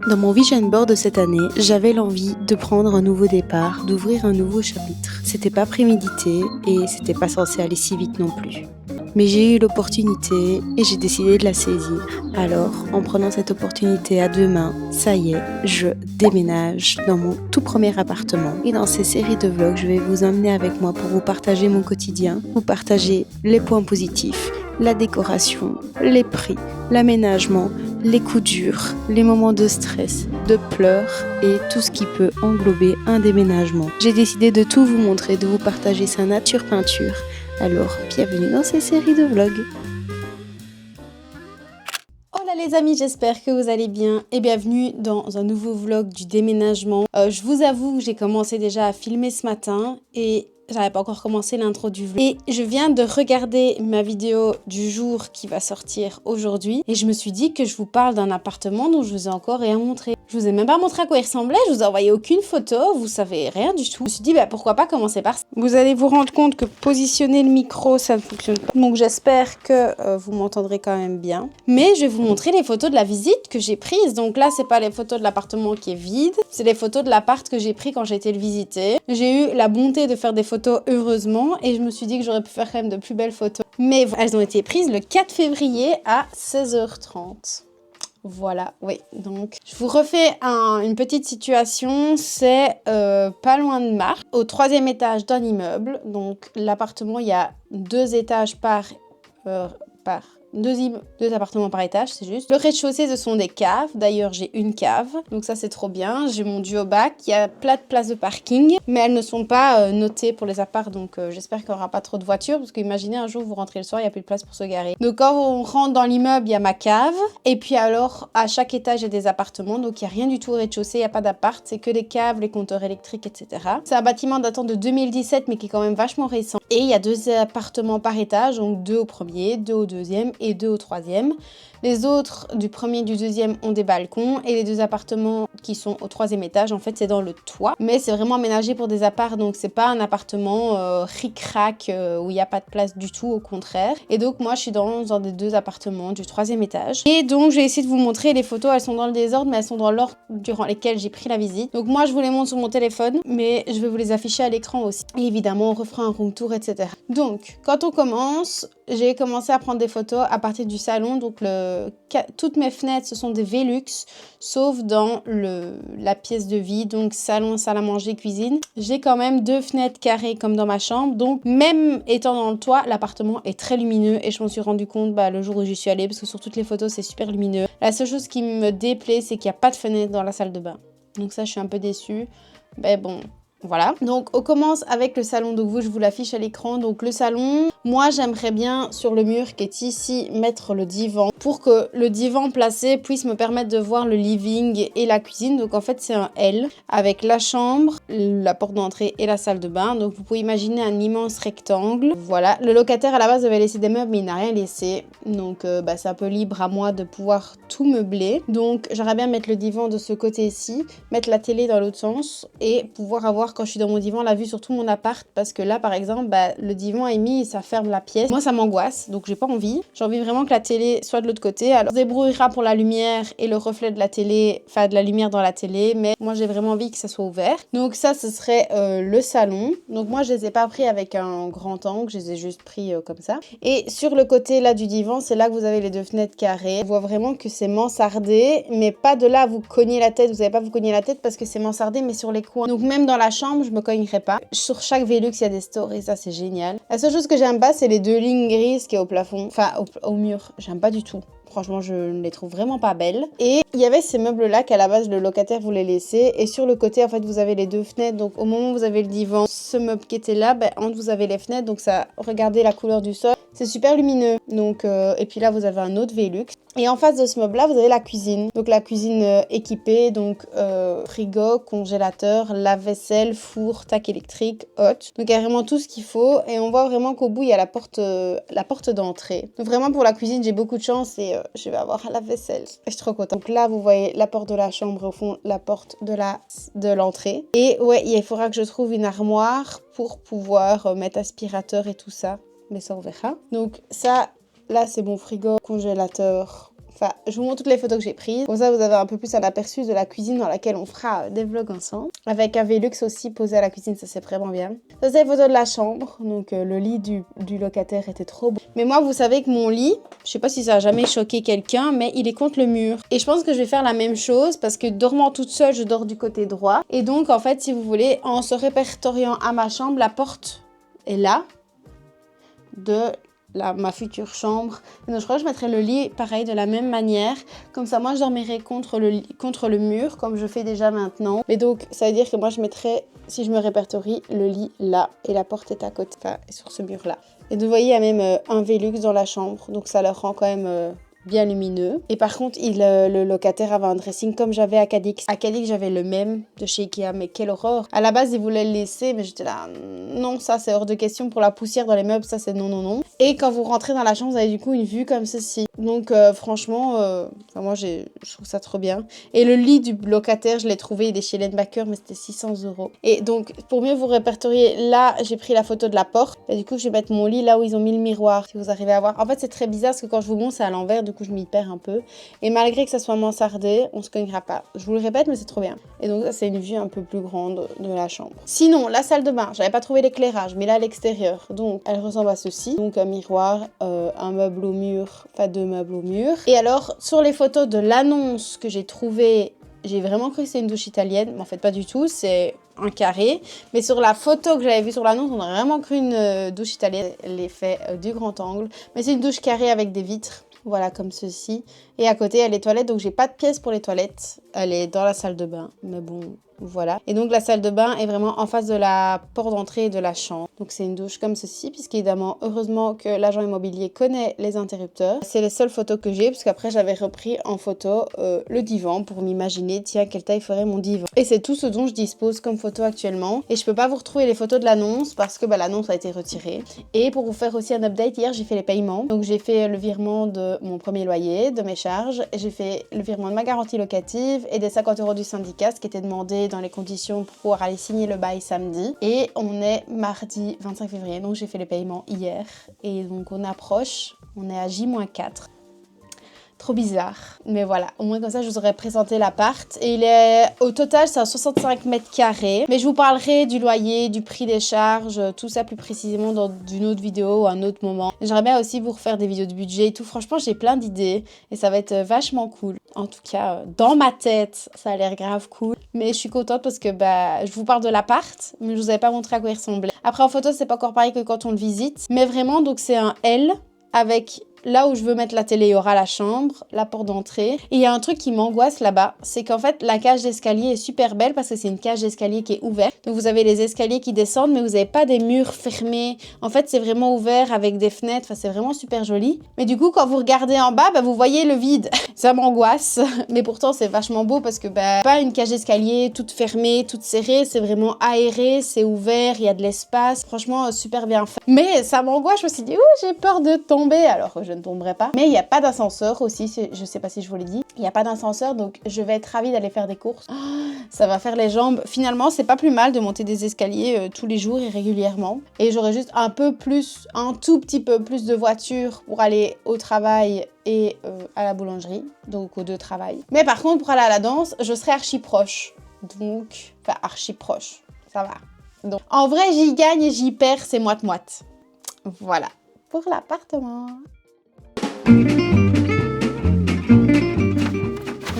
Dans mon vision board de cette année, j'avais l'envie de prendre un nouveau départ, d'ouvrir un nouveau chapitre. C'était pas prémédité et c'était pas censé aller si vite non plus. Mais j'ai eu l'opportunité et j'ai décidé de la saisir. Alors, en prenant cette opportunité à deux mains, ça y est, je déménage dans mon tout premier appartement. Et dans ces séries de vlogs, je vais vous emmener avec moi pour vous partager mon quotidien, vous partager les points positifs, la décoration, les prix, l'aménagement, les coups durs, les moments de stress, de pleurs et tout ce qui peut englober un déménagement. J'ai décidé de tout vous montrer, de vous partager sa nature peinture. Alors, bienvenue dans ces séries de vlogs. Hola les amis, j'espère que vous allez bien et bienvenue dans un nouveau vlog du déménagement. Je vous avoue que j'ai commencé déjà à filmer ce matin et j'avais pas encore commencé l'intro du vlog. Et je viens de regarder ma vidéo du jour qui va sortir aujourd'hui. Et je me suis dit que je vous parle d'un appartement dont je vous ai encore rien montré. Je vous ai même pas montré à quoi il ressemblait, je vous ai envoyé aucune photo, vous savez rien du tout. Je me suis dit, pourquoi pas commencer par ça. Vous allez vous rendre compte que positionner le micro, ça ne fonctionne pas. Donc j'espère que vous m'entendrez quand même bien. Mais je vais vous montrer les photos de la visite que j'ai prises. Donc là, c'est pas les photos de l'appartement qui est vide, c'est les photos de l'appart que j'ai pris quand j'ai été le visiter. J'ai eu la bonté de faire des photos heureusement et je me suis dit que j'aurais pu faire quand même de plus belles photos. Mais elles ont été prises le 4 février à 16h30. Voilà, oui, donc je vous refais une petite situation, c'est pas loin de Marche, au 3e étage d'un immeuble. Donc l'appartement, il y a 2 étages deux appartements par étage, c'est juste. Le rez-de-chaussée, ce sont des caves. D'ailleurs, j'ai une cave, donc ça c'est trop bien. J'ai mon duo-bac, il y a plein de places de parking, mais elles ne sont pas notées pour les apparts, donc j'espère qu'il n'y aura pas trop de voitures, parce qu'imaginez un jour vous rentrez le soir, il n'y a plus de place pour se garer. Donc quand on rentre dans l'immeuble, il y a ma cave, et puis alors à chaque étage, il y a des appartements, donc il n'y a rien du tout au rez-de-chaussée, il n'y a pas d'appart, c'est que des caves, les compteurs électriques, etc. C'est un bâtiment datant de 2017, mais qui est quand même vachement récent. Et il y a 2 appartements par étage, donc 2 au premier, 2 au deuxième et 2 au troisième. Les autres du premier et du deuxième ont des balcons et les 2 appartements qui sont au 3e étage, en fait, c'est dans le toit. Mais c'est vraiment aménagé pour des apparts, donc c'est pas un appartement ric-rac où il n'y a pas de place du tout, au contraire. Et donc moi, je suis dans un des 2 appartements du 3e étage. Et donc, je vais essayer de vous montrer les photos. Elles sont dans le désordre, mais elles sont dans l'ordre durant lesquels j'ai pris la visite. Donc moi, je vous les montre sur mon téléphone, mais je vais vous les afficher à l'écran aussi. Et évidemment, on refera un room tour, etc. Donc, quand on commence, j'ai commencé à prendre des photos à partir du salon. Donc toutes mes fenêtres, ce sont des Velux, sauf dans la pièce de vie, donc salon, salle à manger, cuisine. J'ai quand même 2 fenêtres carrées comme dans ma chambre. Donc même étant dans le toit, l'appartement est très lumineux et je m'en suis rendu compte le jour où j'y suis allée, parce que sur toutes les photos, c'est super lumineux. La seule chose qui me déplaît, c'est qu'il n'y a pas de fenêtre dans la salle de bain. Donc ça, je suis un peu déçue. Mais bon... Voilà, donc on commence avec le salon, donc je vous l'affiche à l'écran. Donc le salon, moi j'aimerais bien sur le mur qui est ici mettre le divan pour que le divan placé puisse me permettre de voir le living et la cuisine. Donc en fait c'est un L avec la chambre, la porte d'entrée et la salle de bain. Donc vous pouvez imaginer un immense rectangle. Voilà, le locataire à la base devait laisser des meubles mais il n'a rien laissé. Donc c'est un peu libre à moi de pouvoir tout meubler. Donc j'aimerais bien mettre le divan de ce côté-ci, mettre la télé dans l'autre sens et pouvoir avoir quand je suis dans mon divan la vue sur tout mon appart, parce que là par exemple le divan est mis et ça ferme la pièce. Moi ça m'angoisse, donc j'ai pas envie. J'ai envie vraiment que la télé soit de l'autre côté. Alors on se débrouillera pour la lumière et le reflet de la télé, enfin de la lumière dans la télé, mais moi j'ai vraiment envie que ça soit ouvert. Donc ça ce serait le salon. Donc moi je les ai pas pris avec un grand angle, je les ai juste pris comme ça. Et sur le côté là du divan, c'est là que vous avez les 2 fenêtres carrées. On voit vraiment que c'est mansardé, mais pas de là à vous cogner la tête. Vous n'allez pas vous cogner la tête parce que c'est mansardé, mais sur les coins. Donc même dans la chambre, je me cognerai pas. Sur chaque Velux, il y a des stores et ça, c'est génial. La seule chose que j'aime pas, c'est les 2 lignes grises qui est au plafond, enfin au mur. J'aime pas du tout. Franchement, je ne les trouve vraiment pas belles. Et il y avait ces meubles-là qu'à la base, le locataire voulait laisser. Et sur le côté, en fait, vous avez les 2 fenêtres. Donc, au moment où vous avez le divan, ce meuble qui était là, entre vous avez les fenêtres. Donc, ça, regardez la couleur du sol. C'est super lumineux. Donc, et puis là, vous avez un autre Velux. Et en face de ce meuble-là, vous avez la cuisine. Donc, la cuisine équipée. Donc, frigo, congélateur, lave-vaisselle, four, tac électrique, hot. Donc, il y a vraiment tout ce qu'il faut. Et on voit vraiment qu'au bout, il y a la porte d'entrée. Donc, vraiment, pour la cuisine, j'ai beaucoup de chance et je vais avoir la vaisselle. Je suis trop contente. Donc là, vous voyez la porte de la chambre, au fond, la porte de l'entrée. Et ouais, il faudra que je trouve une armoire pour pouvoir mettre aspirateur et tout ça. Mais ça, on verra. Donc ça, là, c'est mon frigo, congélateur, Enfin, je vous montre toutes les photos que j'ai prises. Comme ça, vous avez un peu plus un aperçu de la cuisine dans laquelle on fera des vlogs ensemble. Avec un Velux aussi posé à la cuisine, ça c'est vraiment bien. Ça c'est les photos de la chambre. Donc le lit du locataire était trop beau. Mais moi, vous savez que mon lit, je sais pas si ça a jamais choqué quelqu'un, mais il est contre le mur. Et je pense que je vais faire la même chose parce que dormant toute seule, je dors du côté droit. Et donc, en fait, si vous voulez, en se répertoriant à ma chambre, la porte est là de ma future chambre. Et donc, je crois que je mettrai le lit pareil de la même manière. Comme ça, moi, je dormirai contre le mur, comme je fais déjà maintenant. Mais donc, ça veut dire que moi, je mettrai, si je me répertorie, le lit là. Et la porte est à côté, enfin, sur ce mur-là. Et vous voyez, il y a même un Velux dans la chambre. Donc, ça le rend quand même bien lumineux. Et par contre, le locataire avait un dressing comme j'avais à Cadix. À Cadix, j'avais le même de chez Ikea, mais quelle horreur. À la base, ils voulaient le laisser, mais j'étais là, non, ça c'est hors de question pour la poussière dans les meubles, ça c'est non, non, non. Et quand vous rentrez dans la chambre, vous avez du coup une vue comme ceci. Donc franchement, moi je trouve ça trop bien. Et le lit du locataire, je l'ai trouvé, il est chez Lenbacker, mais c'était 600 €. Et donc, pour mieux vous répertorier, là, j'ai pris la photo de la porte. Et du coup, je vais mettre mon lit là où ils ont mis le miroir, si vous arrivez à voir. En fait, c'est très bizarre parce que quand je vous montre, c'est à l'envers, du coup, je m'y perds un peu. Et malgré que ça soit mansardé, on se cognera pas. Je vous le répète, mais c'est trop bien. Et donc, ça, c'est une vue un peu plus grande de la chambre. Sinon, la salle de bain, j'avais pas trouvé l'éclairage, mais là, à l'extérieur. Donc, elle ressemble à ceci. Donc, un miroir, un meuble au mur, enfin, 2 meubles au mur. Et alors, sur les photos de l'annonce que j'ai trouvée, j'ai vraiment cru que c'était une douche italienne, mais en fait pas du tout, c'est un carré. Mais sur la photo que j'avais vue sur l'annonce, on a vraiment cru une douche italienne, l'effet du grand angle. Mais c'est une douche carrée avec des vitres, voilà comme ceci. Et à côté, il y a les toilettes, donc j'ai pas de pièce pour les toilettes. Elle est dans la salle de bain, mais bon, voilà. Et donc la salle de bain est vraiment en face de la porte d'entrée de la chambre. Donc c'est une douche comme ceci, puisqu'évidemment, heureusement que l'agent immobilier connaît les interrupteurs. C'est les seules photos que j'ai, parce qu'après j'avais repris en photo le divan pour m'imaginer, tiens, quelle taille ferait mon divan. Et c'est tout ce dont je dispose comme photo actuellement. Et je peux pas vous retrouver les photos de l'annonce, parce que l'annonce a été retirée. Et pour vous faire aussi un update, hier j'ai fait les paiements. Donc j'ai fait le virement de mon premier loyer, de mes charges. J'ai fait le virement de ma garantie locative et des 50 € du syndicat, ce qui était demandé dans les conditions pour pouvoir aller signer le bail samedi. Et on est mardi 25 février, donc j'ai fait les paiements hier. Et donc on approche, on est à J-4. Trop bizarre. Mais voilà, au moins comme ça, je vous aurais présenté l'appart. Et il est, au total, c'est un 65 mètres carrés. Mais je vous parlerai du loyer, du prix des charges, tout ça plus précisément dans une autre vidéo ou un autre moment. J'aimerais bien aussi vous refaire des vidéos de budget et tout. Franchement, j'ai plein d'idées et ça va être vachement cool. En tout cas, dans ma tête, ça a l'air grave cool. Mais je suis contente parce que je vous parle de l'appart, mais je vous avais pas montré à quoi il ressemblait. Après, en photo, c'est pas encore pareil que quand on le visite. Mais vraiment, donc c'est un L avec... Là où je veux mettre la télé, il y aura la chambre, la porte d'entrée. Et il y a un truc qui m'angoisse là-bas, c'est qu'en fait, la cage d'escalier est super belle parce que c'est une cage d'escalier qui est ouverte. Donc vous avez les escaliers qui descendent, mais vous n'avez pas des murs fermés. En fait, c'est vraiment ouvert avec des fenêtres. Enfin, c'est vraiment super joli. Mais du coup, quand vous regardez en bas, vous voyez le vide. Ça m'angoisse. Mais pourtant, c'est vachement beau parce que pas une cage d'escalier toute fermée, toute serrée. C'est vraiment aéré, c'est ouvert, il y a de l'espace. Franchement, super bien fait. Mais ça m'angoisse. Je me suis dit, j'ai peur de tomber. Alors je ne tomberai pas. Mais il n'y a pas d'ascenseur aussi, je sais pas si je vous l'ai dit. Il n'y a pas d'ascenseur, donc je vais être ravie d'aller faire des courses. Ça va faire les jambes. Finalement, c'est pas plus mal de monter des escaliers tous les jours et régulièrement. Et j'aurai juste un tout petit peu plus de voiture pour aller au travail et à la boulangerie, donc aux 2 travails. Mais par contre, pour aller à la danse, je serai archi proche. Donc, enfin archi proche, ça va. Donc, en vrai, j'y gagne et j'y perds, c'est moite-moite. Voilà, pour l'appartement.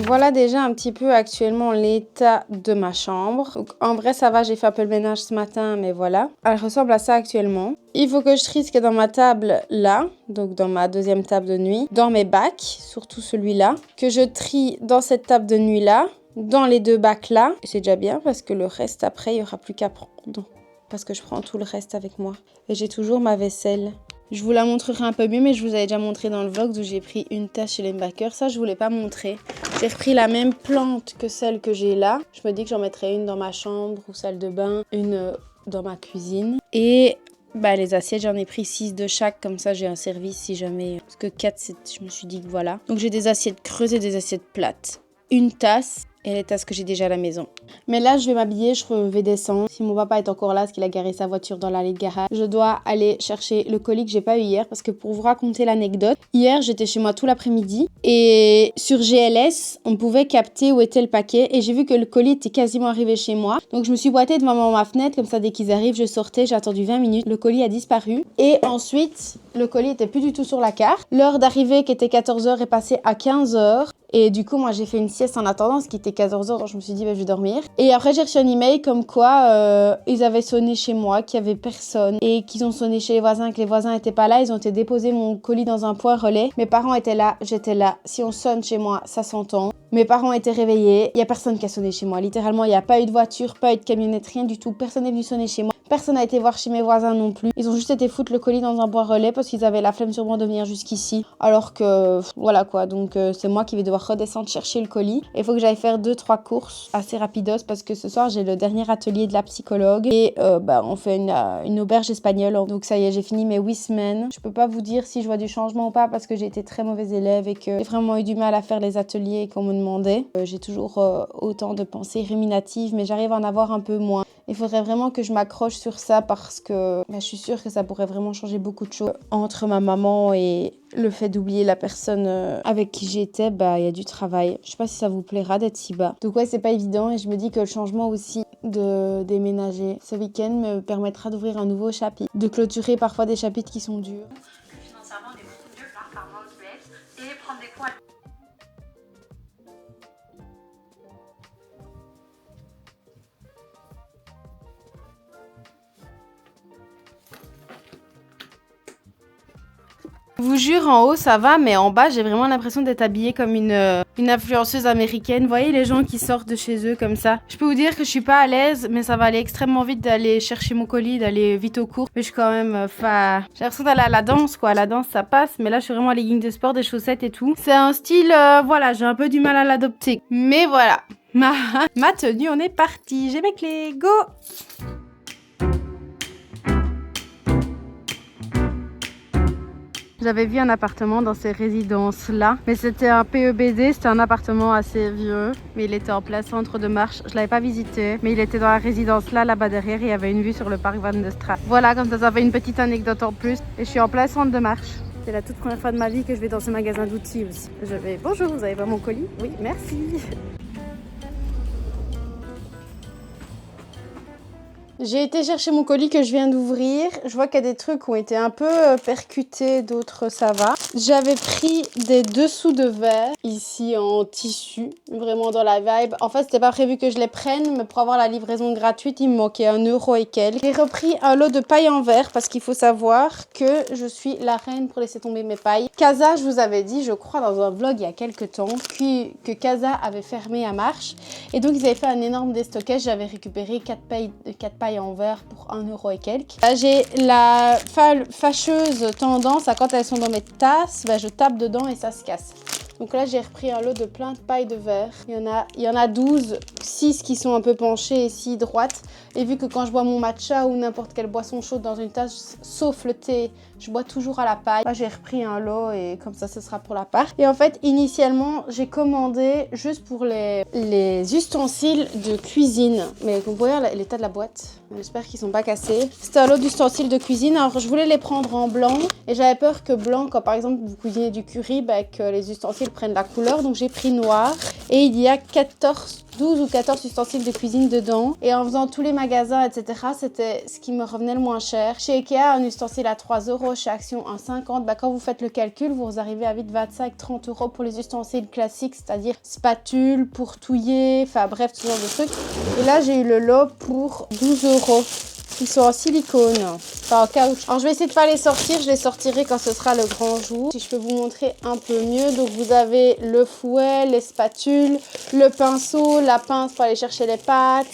Voilà déjà un petit peu actuellement l'état de ma chambre. Donc, en vrai ça va, j'ai fait un peu le ménage ce matin, mais voilà. Elle ressemble à ça actuellement. Il faut que je trie ce qu'il y a dans ma table là, donc dans ma deuxième table de nuit, dans mes bacs, surtout celui-là, que je trie dans cette table de nuit là, dans les 2 bacs là. C'est déjà bien parce que le reste après, il n'y aura plus qu'à prendre. Parce que je prends tout le reste avec moi. Et j'ai toujours ma vaisselle. Je vous la montrerai un peu mieux, mais je vous avais déjà montré dans le vlog où j'ai pris une tasse chez Lenbacker. Ça, je voulais pas montrer. J'ai repris la même plante que celle que j'ai là. Je me dis que j'en mettrai une dans ma chambre ou salle de bain, une dans ma cuisine. Et les assiettes, j'en ai pris 6 de chaque. Comme ça, j'ai un service si jamais... Parce que 4, je me suis dit que voilà. Donc, j'ai des assiettes creuses et des assiettes plates. Une tasse et les tasses que j'ai déjà à la maison. Mais là, je vais m'habiller, je vais descendre. Si mon papa est encore là, parce qu'il a garé sa voiture dans l'allée de garage, je dois aller chercher le colis que j'ai pas eu hier. Parce que pour vous raconter l'anecdote, hier, j'étais chez moi tout l'après-midi et sur GLS, on pouvait capter où était le paquet et j'ai vu que le colis était quasiment arrivé chez moi. Donc, je me suis boitée devant ma fenêtre, comme ça, dès qu'ils arrivent, je sortais, j'ai attendu 20 minutes, le colis a disparu. Et ensuite, le colis était plus du tout sur la carte. L'heure d'arrivée, qui était 14h, est passée à 15h. Et du coup, moi, j'ai fait une sieste en attendant, ce qui était 14h, donc je me suis dit, bah, je vais dormir. Et après, j'ai reçu un email comme quoi ils avaient sonné chez moi, qu'il n'y avait personne, et qu'ils ont sonné chez les voisins, que les voisins n'étaient pas là. Ils ont été déposer mon colis dans un point relais. Mes parents étaient là, j'étais là. Si on sonne chez moi, ça s'entend. Mes parents étaient réveillés. Il n'y a personne qui a sonné chez moi. Littéralement, il n'y a pas eu de voiture, pas eu de camionnette, rien du tout. Personne n'est venu sonner chez moi. Personne n'a été voir chez mes voisins non plus. Ils ont juste été foutre le colis dans un point relais parce qu'ils avaient la flemme sûrement de venir jusqu'ici. Alors que, voilà quoi. Donc, c'est moi qui vais devoir redescendre chercher le colis. Il faut que j'aille faire 2-3 courses assez rapidos parce que ce soir, j'ai le dernier atelier de la psychologue. Et on fait une auberge espagnole. Donc, ça y est, j'ai fini mes 8 semaines. Je peux pas vous dire si je vois du changement ou pas parce que j'ai été très mauvaise élève et que j'ai vraiment eu du mal à faire les ateliers qu'on me demandait. J'ai toujours autant de pensées ruminatives, mais j'arrive à en avoir un peu moins. Il faudrait vraiment que je m'accroche sur ça parce que je suis sûre que ça pourrait vraiment changer beaucoup de choses. Entre ma maman et le fait d'oublier la personne avec qui j'étais, il y a du travail. Je sais pas si ça vous plaira d'être si bas. Donc ouais, c'est pas évident et je me dis que le changement aussi de déménager ce week-end me permettra d'ouvrir un nouveau chapitre, de clôturer parfois des chapitres qui sont durs. Financièrement, on est beaucoup mieux par mois aux US et prendre des cours. Je vous jure, en haut ça va, mais en bas j'ai vraiment l'impression d'être habillée comme une influenceuse américaine. Vous voyez les gens qui sortent de chez eux comme ça. Je peux vous dire que je suis pas à l'aise, mais ça va aller extrêmement vite d'aller chercher mon colis, d'aller vite aux cours. Mais je suis quand même, j'ai l'impression d'aller à la danse quoi. La danse ça passe, mais là je suis vraiment en legging de sport, des chaussettes et tout. C'est un style, voilà, j'ai un peu du mal à l'adopter. Mais voilà, ma tenue, on est parti. J'ai mes clés, go! J'avais vu un appartement dans ces résidences-là, mais c'était un PEBD, c'était un appartement assez vieux, mais il était en plein centre de Marche. Je l'avais pas visité, mais il était dans la résidence-là, là-bas derrière, il y avait une vue sur le parc Van de Straat. Voilà, comme ça fait une petite anecdote en plus. Et je suis en plein centre de Marche. C'est la toute première fois de ma vie que je vais dans ce magasin d'outils aussi. Je vais, bonjour, vous avez pas mon colis? Oui, merci. J'ai été chercher mon colis que je viens d'ouvrir. Je vois qu'il y a des trucs qui ont été un peu percutés, d'autres ça va. J'avais pris des dessous de verre ici en tissu, vraiment dans la vibe. En fait, c'était pas prévu que je les prenne, mais pour avoir la livraison gratuite, il me manquait 1€ et quelques. J'ai repris un lot de paille en verre parce qu'il faut savoir que je suis la reine pour laisser tomber mes pailles. Casa, je vous avais dit, je crois dans un vlog il y a quelques temps, que Casa avait fermé à Marche. Et donc, ils avaient fait un énorme déstockage. J'avais récupéré 4 pailles en verre pour 1€ et quelques. J'ai la fâcheuse tendance à quand elles sont dans mes tasses, je tape dedans et ça se casse. Donc là, j'ai repris un lot de plein de pailles de verre. Il y en a 12, 6 qui sont un peu penchées et 6 droites. Et vu que quand je bois mon matcha ou n'importe quelle boisson chaude dans une tasse, sauf le thé, je bois toujours à la paille. Là, j'ai repris un lot et comme ça, ce sera pour la part. Et en fait, initialement, j'ai commandé juste pour les ustensiles de cuisine. Mais vous voyez l'état de la boîte. J'espère qu'ils sont pas cassés. C'était un lot d'ustensiles de cuisine. Alors, je voulais les prendre en blanc. Et j'avais peur que blanc, quand par exemple, vous cuisinez du curry, que les ustensiles prennent la couleur. Donc, j'ai pris noir. Et il y a 12 ou 14 ustensiles de cuisine dedans. Et en faisant tous les magasins, etc., c'était ce qui me revenait le moins cher. Chez Ikea, un ustensile à 3€, chez Action à 50. Quand vous faites le calcul, vous arrivez à vite 25-30€ pour les ustensiles classiques, c'est-à-dire spatule, pour touiller, enfin bref, ce genre de trucs. Et là, j'ai eu le lot pour 12€. Ils sont en silicone, enfin en caoutchouc. Alors je vais essayer de pas les sortir, je les sortirai quand ce sera le grand jour. Si je peux vous montrer un peu mieux, donc vous avez le fouet, les spatules, le pinceau, la pince pour aller chercher les pâtes.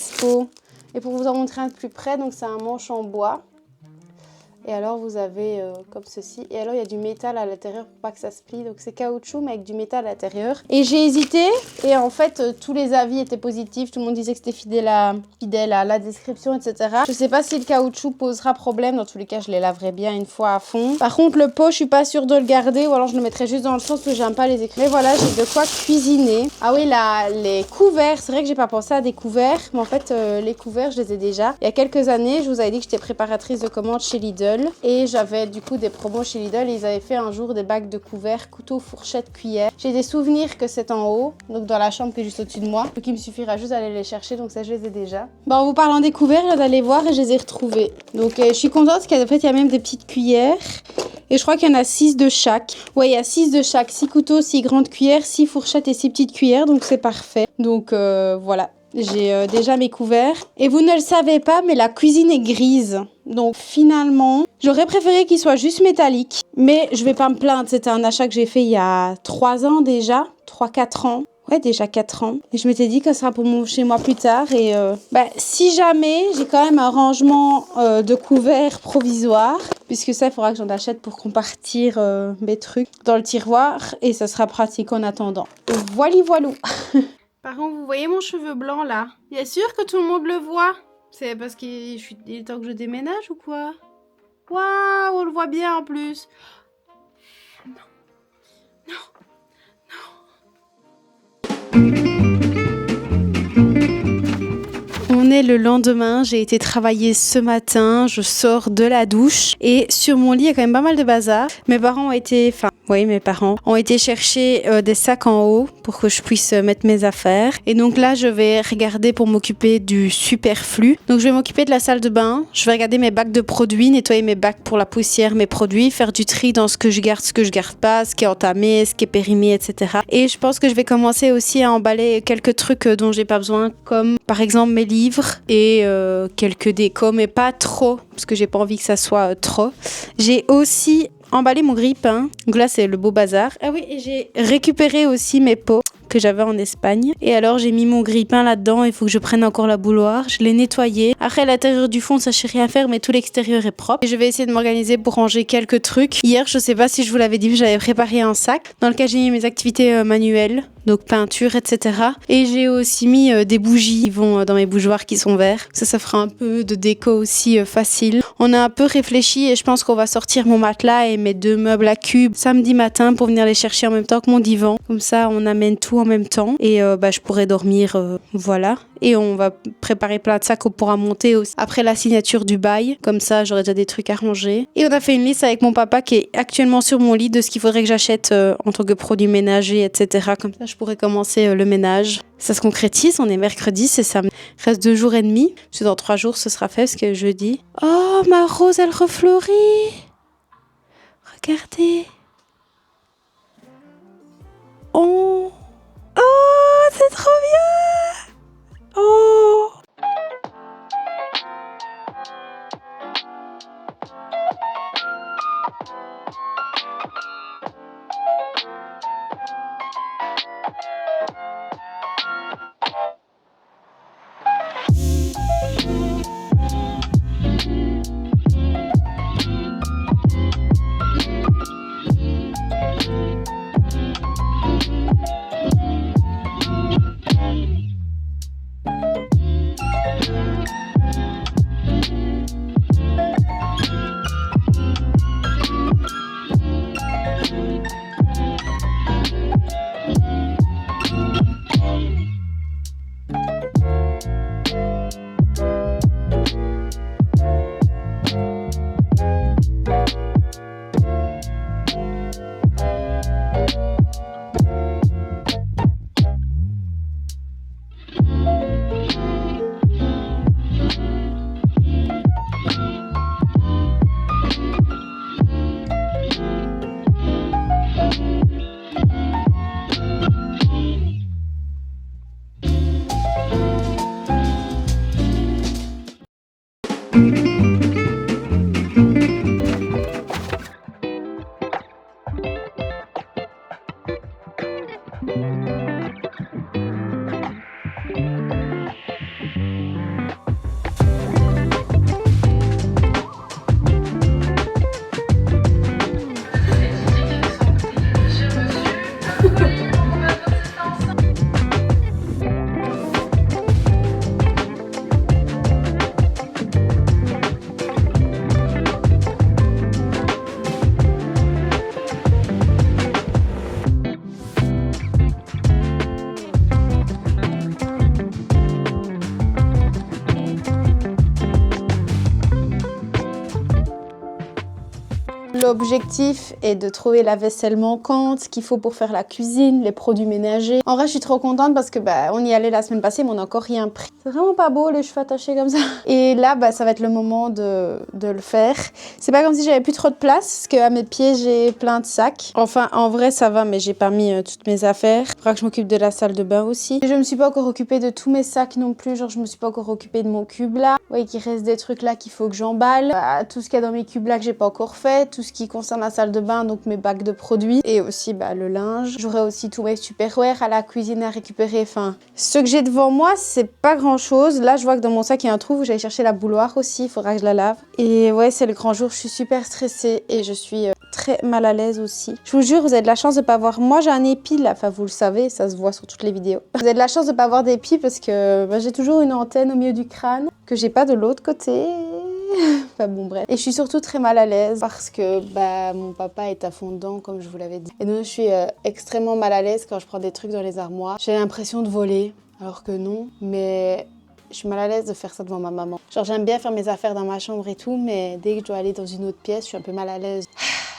Et pour vous en montrer un de plus près, donc c'est un manche en bois. Et alors vous avez comme ceci. Et alors il y a du métal à l'intérieur pour pas que ça se plie. Donc c'est caoutchouc mais avec du métal à l'intérieur. Et j'ai hésité. Et en fait tous les avis étaient positifs. Tout le monde disait que c'était fidèle à la description, etc. Je sais pas si le caoutchouc posera problème. Dans tous les cas je les laverai bien une fois à fond. Par contre le pot je suis pas sûre de le garder. Ou alors je le mettrai juste dans le sens que j'aime pas les écrire. Mais voilà, j'ai de quoi cuisiner. Ah oui, là, les couverts. C'est vrai que j'ai pas pensé à des couverts. Mais en fait les couverts je les ai déjà. Il y a quelques années je vous avais dit que j'étais préparatrice de commandes chez Lidl. Et j'avais du coup des promos chez Lidl et ils avaient fait un jour des bacs de couverts, couteaux, fourchettes, cuillères. J'ai des souvenirs que c'est en haut, donc dans la chambre qui est juste au-dessus de moi. Donc il me suffira juste d'aller les chercher, donc ça je les ai déjà. Bon, en vous parlant des couverts, là d'aller voir et je les ai retrouvés. Donc je suis contente parce qu'en fait il y a même des petites cuillères. Et je crois qu'il y en a 6 de chaque. Ouais, il y a 6 de chaque. 6 couteaux, 6 grandes cuillères, 6 fourchettes et 6 petites cuillères, donc c'est parfait. Donc voilà. J'ai déjà mes couverts. Et vous ne le savez pas, mais la cuisine est grise. Donc finalement, j'aurais préféré qu'il soit juste métallique. Mais je vais pas me plaindre, c'était un achat que j'ai fait il y a 3 ans déjà. 3-4 ans. Ouais, déjà 4 ans. Et je m'étais dit que ce sera pour chez moi plus tard. Et si jamais, j'ai quand même un rangement de couverts provisoire. Puisque ça, il faudra que j'en achète pour compartir mes trucs dans le tiroir. Et ça sera pratique en attendant. Voilou. Par contre, vous voyez mon cheveu blanc là? Bien sûr que tout le monde le voit. C'est parce qu'il est temps que je déménage ou quoi? Waouh, on le voit bien en plus. Non. On est le lendemain, j'ai été travailler ce matin, je sors de la douche et sur mon lit il y a quand même pas mal de bazar. Mes parents ont été chercher des sacs en haut pour que je puisse mettre mes affaires. Et donc là, je vais regarder pour m'occuper du superflu. Donc je vais m'occuper de la salle de bain. Je vais regarder mes bacs de produits, nettoyer mes bacs pour la poussière, mes produits, faire du tri dans ce que je garde pas, ce qui est entamé, ce qui est périmé, etc. Et je pense que je vais commencer aussi à emballer quelques trucs dont j'ai pas besoin, comme par exemple mes livres et quelques décos, mais pas trop, parce que j'ai pas envie que ça soit trop. J'ai aussi emballé mon grille-pain. Donc là, c'est le beau bazar. Ah oui, et j'ai récupéré aussi mes pots que j'avais en Espagne. Et alors, j'ai mis mon grille-pain là-dedans. Il faut que je prenne encore la bouilloire. Je l'ai nettoyé. Après, l'intérieur du fond, ça, je sais rien faire, mais tout l'extérieur est propre. Et je vais essayer de m'organiser pour ranger quelques trucs. Hier, je sais pas si je vous l'avais dit, j'avais préparé un sac dans lequel j'ai mis mes activités manuelles. Donc peinture, etc. Et j'ai aussi mis des bougies qui vont dans mes bougeoirs qui sont verts. Ça fera un peu de déco aussi facile. On a un peu réfléchi et je pense qu'on va sortir mon matelas et mes 2 meubles à cubes samedi matin pour venir les chercher en même temps que mon divan. Comme ça, on amène tout en même temps et je pourrai dormir, voilà. Et on va préparer plein de sacs qu'on pourra monter aussi après la signature du bail. Comme ça, j'aurai déjà des trucs à ranger. Et on a fait une liste avec mon papa qui est actuellement sur mon lit de ce qu'il faudrait que j'achète en tant que produits ménagers, etc. Comme ça, je pourrais commencer le ménage. Ça se concrétise, on est mercredi, c'est samedi. Il reste 2 jours et demi. Parce que dans 3 jours, ce sera fait, parce que jeudi. Oh, ma rose, elle refleurit. Regardez. Oh, c'est trop bien. Oh. L'objectif est de trouver la vaisselle manquante, ce qu'il faut pour faire la cuisine, les produits ménagers. En vrai, je suis trop contente parce que on y allait la semaine passée, mais on n'a encore rien pris. C'est vraiment pas beau les cheveux attachés comme ça. Et là, ça va être le moment de le faire. C'est pas comme si j'avais plus trop de place, parce qu'à mes pieds, j'ai plein de sacs. Enfin, en vrai, ça va, mais j'ai pas mis toutes mes affaires. Il faudra que je m'occupe de la salle de bain aussi. Et je me suis pas encore occupée de tous mes sacs non plus. Genre, je me suis pas encore occupée de mon cube là. Oui, qu'il reste des trucs là qu'il faut que j'emballe. Tout ce qu'il y a dans mes cubes là que j'ai pas encore fait. Tout ce qui concerne la salle de bain, donc mes bacs de produits. Et aussi le linge. J'aurai aussi tous mes Tupperware à la cuisine à récupérer. Enfin, ce que j'ai devant moi, c'est pas grand chose. Là, je vois que dans mon sac, il y a un trou où j'allais chercher la bouilloire aussi. Il faudra que je la lave. Et ouais, c'est le grand jour. Je suis super stressée et je suis très mal à l'aise aussi. Je vous jure, vous avez de la chance de pas voir. Moi, j'ai un épi là. Enfin, vous le savez, ça se voit sur toutes les vidéos. Vous avez de la chance de pas avoir d'épi parce que j'ai toujours une antenne au milieu du crâne que j'ai pas de l'autre côté. Enfin bon, bref. Et je suis surtout très mal à l'aise parce que mon papa est à fond dedans, comme je vous l'avais dit. Et donc, je suis extrêmement mal à l'aise quand je prends des trucs dans les armoires. J'ai l'impression de voler, alors que non. Mais je suis mal à l'aise de faire ça devant ma maman. Genre, j'aime bien faire mes affaires dans ma chambre et tout, mais dès que je dois aller dans une autre pièce, je suis un peu mal à l'aise.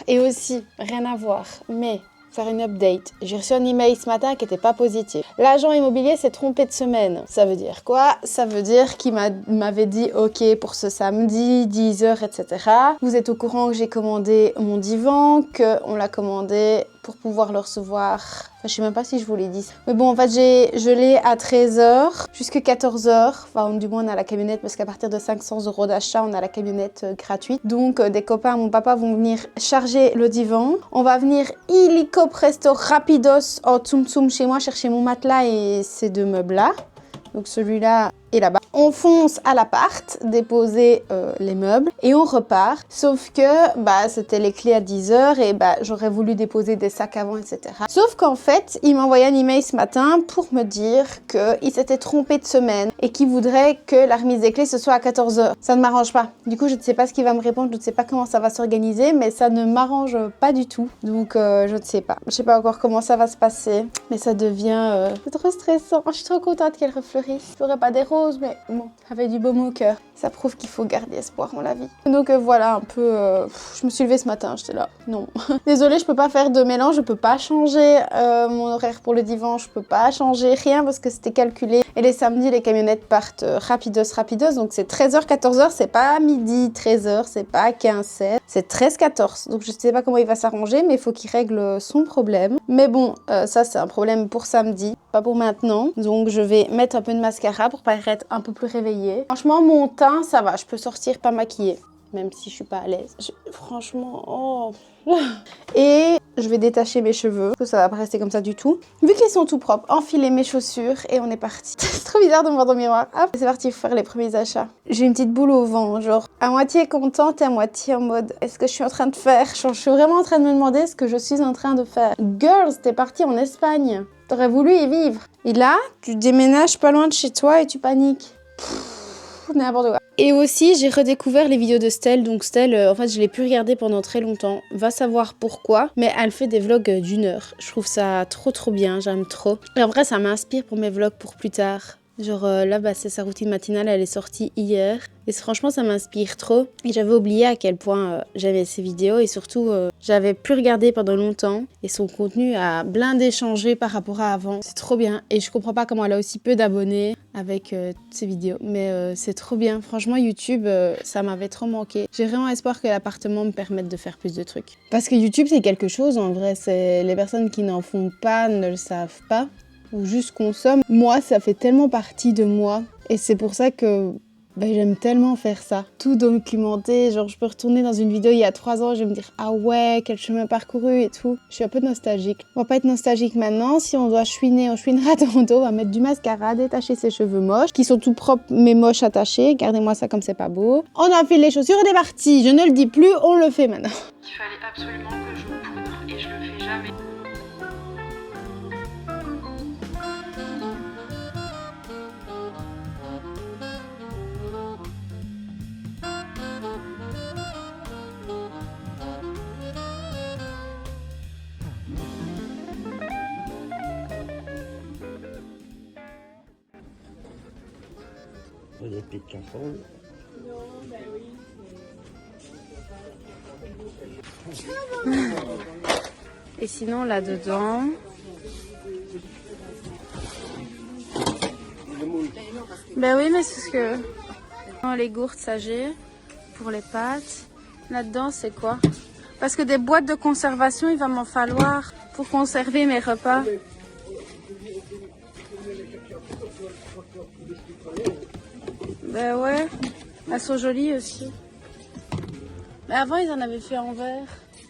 Et aussi, rien à voir, mais faire une update. J'ai reçu un email ce matin qui n'était pas positif. L'agent immobilier s'est trompé de semaine. Ça veut dire quoi? Ça veut dire qu'il m'avait dit OK pour ce samedi, 10h, etc. Vous êtes au courant que j'ai commandé mon divan, qu'on l'a commandé pour pouvoir le recevoir. Enfin, je sais même pas si je vous l'ai dit. Mais bon, en fait, je l'ai à 13h jusqu'à 14h. Enfin, du moins, on a la camionnette parce qu'à partir de 500 € d'achat, on a la camionnette gratuite. Donc, des copains à mon papa vont venir charger le divan. On va venir illico presto rapidos en tsum tsum chez moi chercher mon matelas et ces deux meubles-là. Donc, celui-là et là-bas. On fonce à l'appart, déposer les meubles et on repart. Sauf que c'était les clés à 10h et j'aurais voulu déposer des sacs avant, etc. Sauf qu'en fait, il m'a envoyé un email ce matin pour me dire qu'il s'était trompé de semaine et qu'il voudrait que la remise des clés ce soit à 14h. Ça ne m'arrange pas. Du coup, je ne sais pas ce qu'il va me répondre, je ne sais pas comment ça va s'organiser, mais ça ne m'arrange pas du tout. Donc, je ne sais pas. Je ne sais pas encore comment ça va se passer, mais ça devient trop stressant. Je suis trop contente qu'elle refleurisse. Je n'aurais pas des roses, mais bon, avec du baume au cœur. Ça prouve qu'il faut garder espoir en la vie. Donc voilà, un peu... je me suis levée ce matin, j'étais là. Non. Désolée, je peux pas faire de mélange, je peux pas changer mon horaire pour le divan, je peux pas changer rien parce que c'était calculé. Et les samedis, les camionnettes partent rapidos. Donc c'est 13h, 14h, c'est pas midi, 13h, c'est pas 15, 16, c'est 13, 14. Donc je sais pas comment il va s'arranger, mais il faut qu'il règle son problème. Mais bon, ça c'est un problème pour samedi, pas pour maintenant. Donc je vais mettre un peu de mascara pour paraître un peu plus réveillée. Franchement, mon teint, ça va, je peux sortir pas maquillée. Même si je suis pas à l'aise. Franchement, oh. Et je vais détacher mes cheveux, parce que ça va pas rester comme ça du tout. Vu qu'ils sont tout propres, enfiler mes chaussures et on est parti. C'est trop bizarre de me voir dans le miroir. Hop, c'est parti faire les premiers achats. J'ai une petite boule au vent, genre à moitié contente et à moitié en mode est-ce que je suis en train de faire? Genre, je suis vraiment en train de me demander ce que je suis en train de faire. Girls, t'es partie en Espagne. T'aurais voulu y vivre. Et là, tu déménages pas loin de chez toi et tu paniques. N'importe quoi. Et aussi, j'ai redécouvert les vidéos de Stell. Donc Stell, en fait, je l'ai pu regarder pendant très longtemps. Va savoir pourquoi. Mais elle fait des vlogs d'1 heure. Je trouve ça trop bien. J'aime trop. Et en vrai, ça m'inspire pour mes vlogs pour plus tard. Genre là, c'est sa routine matinale, elle est sortie hier. Et franchement, ça m'inspire trop. Et j'avais oublié à quel point j'aimais ses vidéos. Et surtout, j'avais plus regardé pendant longtemps. Et son contenu a blindé changé par rapport à avant. C'est trop bien. Et je comprends pas comment elle a aussi peu d'abonnés avec ses vidéos. Mais c'est trop bien. Franchement, YouTube, ça m'avait trop manqué. J'ai vraiment espoir que l'appartement me permette de faire plus de trucs. Parce que YouTube, c'est quelque chose, en vrai. C'est les personnes qui n'en font pas ne le savent pas. Ou juste consomment. Moi, ça fait tellement partie de moi. Et c'est pour ça que j'aime tellement faire ça. Tout documenter. Genre, je peux retourner dans une vidéo il y a 3 ans et je vais me dire « Ah ouais, quel chemin parcouru et tout. » Je suis un peu nostalgique. On va pas être nostalgique maintenant. Si on doit chouiner, on chouinera tantôt. On va mettre du mascara, détacher ses cheveux moches, qui sont tout propres mais moches attachés. Gardez-moi ça comme c'est pas beau. On enfile les chaussures, on est parti. Je ne le dis plus, on le fait maintenant. Il fallait absolument que je poudre et je le fais jamais. Il y a des petites casseroles. Non, ben oui, Et sinon, là-dedans... Ben oui, mais c'est ce que... Non, les gourdes sagées pour les pâtes. Là-dedans, c'est quoi? Parce que des boîtes de conservation, il va m'en falloir pour conserver mes repas. Ben ouais, elles sont jolies aussi. Mais avant, ils en avaient fait en verre.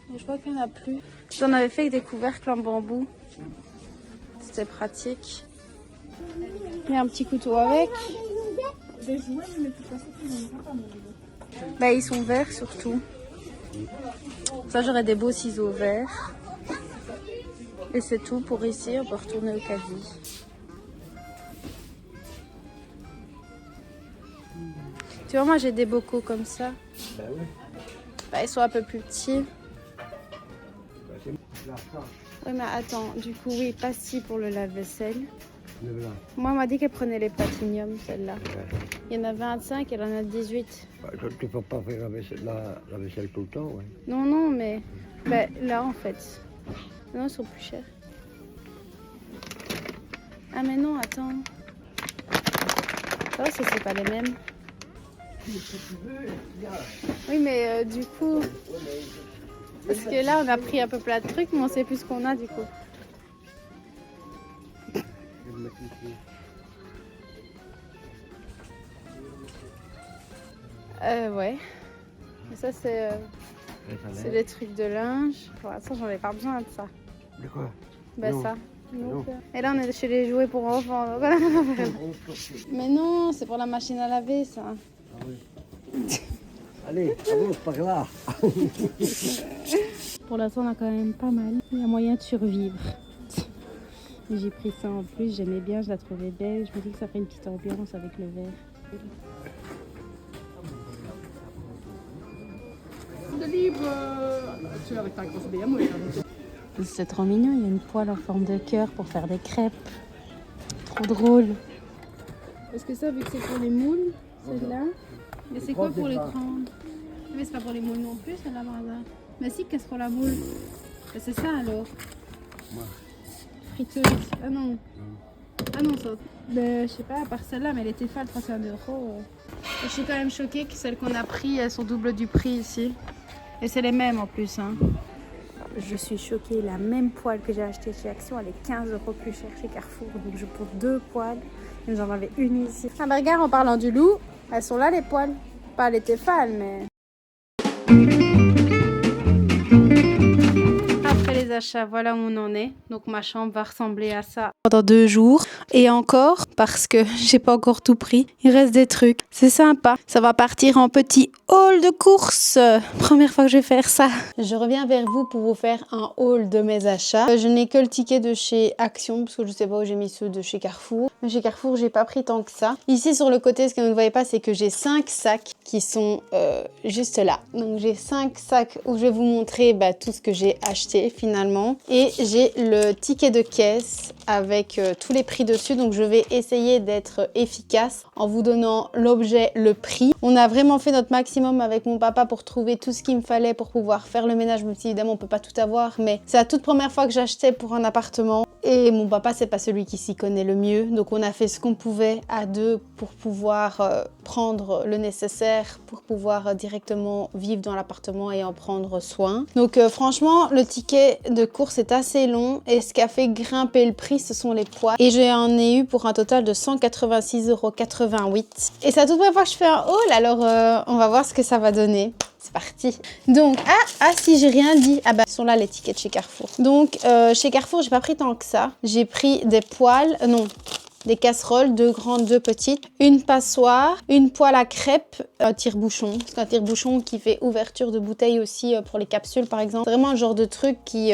Mais je vois qu'il n'y en a plus. Ils en avaient fait avec des couvercles en bambou. C'était pratique. Il y a un petit couteau avec. Ben, ils sont verts surtout. Ça, j'aurais des beaux ciseaux verts. Et c'est tout pour ici. On peut retourner au caddie. Tu vois, moi, j'ai des bocaux comme ça. Ben oui. Ben, ils sont un peu plus petits. Oui, mais attends. Du coup, oui, pas si pour le lave-vaisselle. Moi, on m'a dit qu'elle prenait les platinium, celle-là. Ouais. Il y en a 25, elle en a 18. Bah, tu ne peux pas faire la vaisselle tout le temps, ouais. Non, non, mais ben, là, en fait. Non, ils sont plus chers. Ah, mais non, attends. Ça, c'est pas les mêmes. Oui, mais du coup... Parce que là, on a pris un peu plein de trucs, mais on sait plus ce qu'on a, du coup. Ouais. Mais ça, c'est des trucs de linge. Pour l'instant, j'en ai pas besoin de ça. De quoi? Ben non. ça. Donc, et là, on est chez les jouets pour enfants. Mais non, c'est pour la machine à laver, ça. Ah oui. Allez, avance par là. Pour l'instant, on a quand même pas mal. Il y a moyen de survivre. J'ai pris ça en plus, j'aimais bien, je la trouvais belle. Je me dis que ça fait une petite ambiance avec le verre. C'est trop mignon, il y a une poêle en forme de cœur pour faire des crêpes. Trop drôle. Est-ce que ça, vu que c'est pour les moules, celle-là? Mais c'est quoi pour les grandes? Mais c'est pas pour les moules non plus, celle-là, par hasard. Mais si, casserole à moules. Ben, c'est ça alors. Ouais. Friteuse. Ah non. Ah non, ça. Ben, je sais pas, à part celle-là, mais elle était folle, 31 €. Je suis quand même choquée que celles qu'on a prises, elles sont double du prix ici. Et c'est les mêmes en plus, hein. Je suis choquée, la même poêle que j'ai achetée chez Action, elle est 15 € plus chère chez Carrefour. Donc je prends 2 poêles. Et j'en avais une ici. Ah bah regarde, en parlant du loup, elles sont là les poêles. Pas les Tefal, mais... Après les achats, voilà où on en est. Donc ma chambre va ressembler à ça pendant 2 jours. Et encore, parce que j'ai pas encore tout pris, il reste des trucs. C'est sympa. Ça va partir en petit haul de course. Première fois que je vais faire ça. Je reviens vers vous pour vous faire un haul de mes achats. Je n'ai que le ticket de chez Action, parce que je sais pas où j'ai mis ceux de chez Carrefour. Mais chez Carrefour, j'ai pas pris tant que ça. Ici, sur le côté, ce que vous ne voyez pas, c'est que j'ai 5 sacs qui sont juste là. Donc j'ai 5 sacs où je vais vous montrer tout ce que j'ai acheté finalement. Et j'ai le ticket de caisse avec tous les prix dessus. Donc je vais essayer d'être efficace en vous donnant l'objet, le prix. On a vraiment fait notre maximum avec mon papa pour trouver tout ce qu'il me fallait pour pouvoir faire le ménage. Même si évidemment on peut pas tout avoir, mais c'est la toute première fois que j'achetais pour un appartement. Et mon papa, c'est pas celui qui s'y connaît le mieux. Donc on a fait ce qu'on pouvait à deux pour pouvoir prendre le nécessaire, pour pouvoir directement vivre dans l'appartement et en prendre soin. Donc franchement, le ticket de course est assez long et ce qui a fait grimper le prix, ce sont les poids. Et j'en ai eu pour un total de 186,88 €. Et c'est la toute première fois que je fais un haul, alors on va voir ce que ça va donner. C'est parti. Donc, si j'ai rien dit. Ah bah, ils sont là les tickets de chez Carrefour. Donc, chez Carrefour, j'ai pas pris tant que ça. J'ai pris des poêles, des casseroles, 2 grandes, 2 petites, une passoire, une poêle à crêpes, un tire-bouchon. Parce qu'un tire-bouchon qui fait ouverture de bouteille aussi pour les capsules, par exemple. C'est vraiment le genre de truc qui,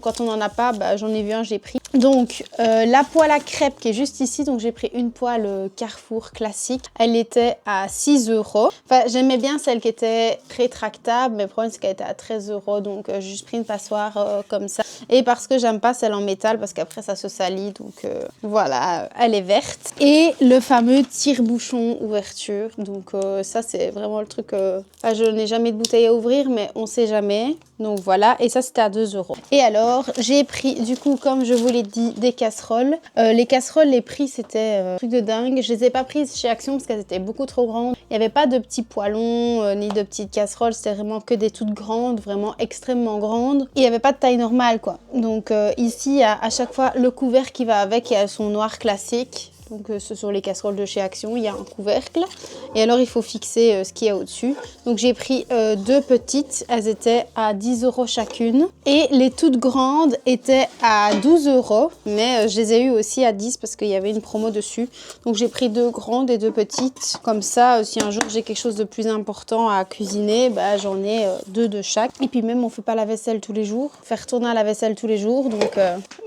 quand on n'en a pas, j'en ai vu un, j'ai pris. Donc la poêle à crêpes qui est juste ici, donc j'ai pris une poêle Carrefour classique. Elle était à 6 €. Enfin j'aimais bien celle qui était rétractable, mais le problème c'est qu'elle était à 13 €, donc j'ai juste pris une passoire comme ça. Et parce que j'aime pas celle en métal, parce qu'après ça se salit, donc voilà, elle est verte. Et le fameux tire-bouchon ouverture, donc ça c'est vraiment le truc, enfin, je n'ai jamais de bouteille à ouvrir, mais on sait jamais. Donc voilà, et ça c'était à 2 €. Et alors j'ai pris du coup, comme je vous l'ai dit, des casseroles. Les casseroles, les prix c'était un truc de dingue. Je les ai pas prises chez Action parce qu'elles étaient beaucoup trop grandes. Il n'y avait pas de petits poêlons ni de petites casseroles, c'était vraiment que des toutes grandes, vraiment extrêmement grandes. Et il n'y avait pas de taille normale quoi. Donc ici, il y a à chaque fois le couvercle qui va avec, et elles sont noires classiques. Donc ce sont les casseroles de chez Action, il y a un couvercle et alors il faut fixer ce qu'il y a au-dessus. Donc j'ai pris deux petites, elles étaient à 10 € chacune, et les toutes grandes étaient à 12 €, mais je les ai eues aussi à 10 parce qu'il y avait une promo dessus. Donc j'ai pris deux grandes et deux petites, comme ça si un jour j'ai quelque chose de plus important à cuisiner, bah, j'en ai deux de chaque. Et puis même on fait pas la vaisselle tous les jours, faire tourner à la vaisselle tous les jours. Donc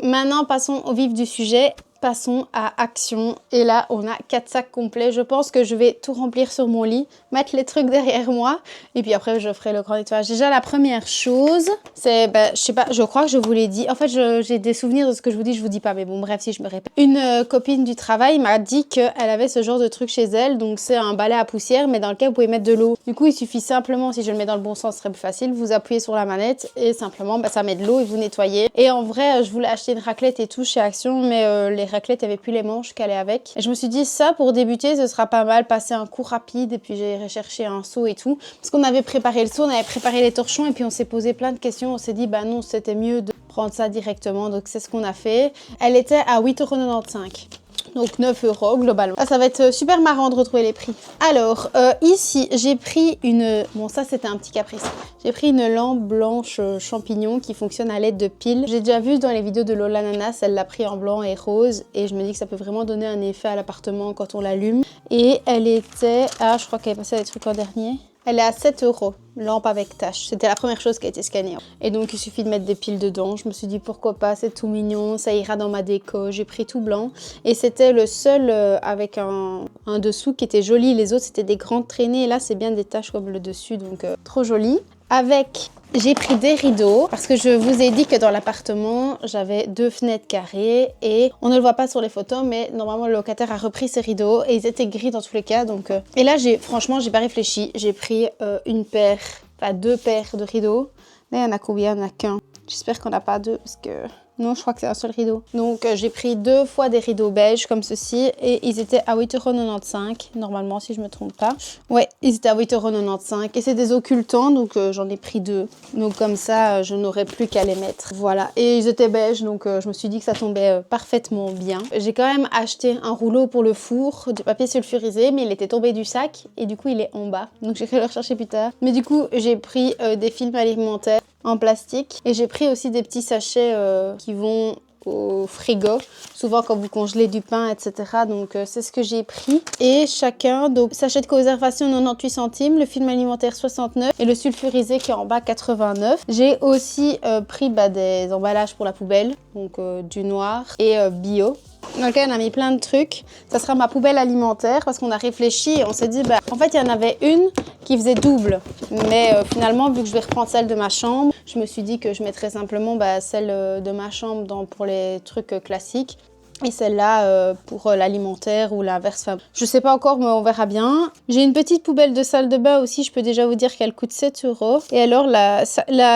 maintenant passons au vif du sujet. Passons à Action, et là on a 4 sacs complets. Je pense que je vais tout remplir sur mon lit, mettre les trucs derrière moi, et puis après je ferai le grand nettoyage. Déjà la première chose, c'est, je sais pas, je crois que je vous l'ai dit. En fait j'ai des souvenirs de ce que je vous dis pas, mais bon bref, si je me répète. Une copine du travail m'a dit qu'elle avait ce genre de truc chez elle, donc c'est un balai à poussière, mais dans lequel vous pouvez mettre de l'eau. Du coup il suffit simplement, si je le mets dans le bon sens, ce serait plus facile, vous appuyez sur la manette et simplement ça met de l'eau et vous nettoyez. Et en vrai je voulais acheter une raclette et tout chez Action, mais les raclette, il n'y avait plus les manches qu'elle est avec. Et je me suis dit, ça pour débuter, ce sera pas mal, passer un coup rapide, et puis j'ai recherché un seau et tout. Parce qu'on avait préparé le seau, on avait préparé les torchons, et puis on s'est posé plein de questions. On s'est dit, bah non, c'était mieux de prendre ça directement. Donc c'est ce qu'on a fait. Elle était à 8,95 €. Donc 9 € globalement. Ça va être super marrant de retrouver les prix. Alors, ici, j'ai pris une... Bon, ça, c'était un petit caprice. J'ai pris une lampe blanche champignon qui fonctionne à l'aide de piles. J'ai déjà vu dans les vidéos de Lola Nanas, elle l'a pris en blanc et rose. Et je me dis que ça peut vraiment donner un effet à l'appartement quand on l'allume. Et elle était... Ah, je crois qu'elle est passée à des trucs en dernier. Elle est à 7 €, lampe avec tâche. C'était la première chose qui a été scannée. Et donc il suffit de mettre des piles dedans. Je me suis dit pourquoi pas, c'est tout mignon, ça ira dans ma déco. J'ai pris tout blanc. Et c'était le seul avec un dessous qui était joli. Les autres c'était des grandes traînées. Et là c'est bien des taches comme le dessus, donc trop joli. Avec... J'ai pris des rideaux parce que je vous ai dit que dans l'appartement, j'avais 2 fenêtres carrées et on ne le voit pas sur les photos, mais normalement le locataire a repris ses rideaux et ils étaient gris dans tous les cas. Donc, et là, franchement, j'ai pas réfléchi. J'ai pris deux paires de rideaux. Là, il y en a combien? Il n'y en a qu'un. J'espère qu'on n'a pas deux parce que... Non, je crois que c'est un seul rideau. Donc, j'ai pris 2 fois des rideaux beige comme ceci et ils étaient à 8,95 € normalement, si je me trompe pas. Ouais, ils étaient à 8,95 € et c'est des occultants, donc j'en ai pris 2. Donc, comme ça, je n'aurais plus qu'à les mettre. Voilà, et ils étaient beige, donc je me suis dit que ça tombait parfaitement bien. J'ai quand même acheté un rouleau pour le four, du papier sulfurisé, mais il était tombé du sac et du coup, il est en bas. Donc, j'irai le rechercher plus tard. Mais du coup, j'ai pris des films alimentaires en plastique et j'ai pris aussi des petits sachets qui vont au frigo, souvent quand vous congelez du pain, etc. Donc c'est ce que j'ai pris. Et chacun, donc sachet de conservation 98 centimes, le film alimentaire 69 et le sulfurisé qui est en bas 89. J'ai aussi pris des emballages pour la poubelle, donc du noir et bio. Dans lequel on a mis plein de trucs. Ça sera ma poubelle alimentaire parce qu'on a réfléchi et on s'est dit, en fait, il y en avait une qui faisait double. Mais finalement, vu que je vais reprendre celle de ma chambre, je me suis dit que je mettrais simplement celle de ma chambre pour les trucs classiques. Et celle-là pour l'alimentaire ou l'inverse. Enfin, je sais pas encore, mais on verra bien. J'ai une petite poubelle de salle de bain aussi. Je peux déjà vous dire qu'elle coûte 7 €. Et alors, la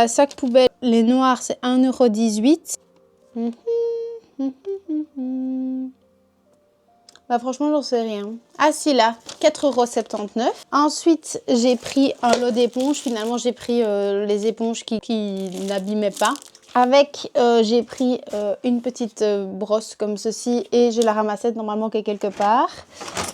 sac poubelle, les noirs, c'est 1,18 €. Franchement, j'en sais rien. Ah si, là, 4,79 €. Ensuite, j'ai pris un lot d'éponges. Finalement, j'ai pris les éponges qui n'abîmaient pas. Avec, j'ai pris une petite brosse comme ceci et j'ai la ramassette normalement qui est quelque part.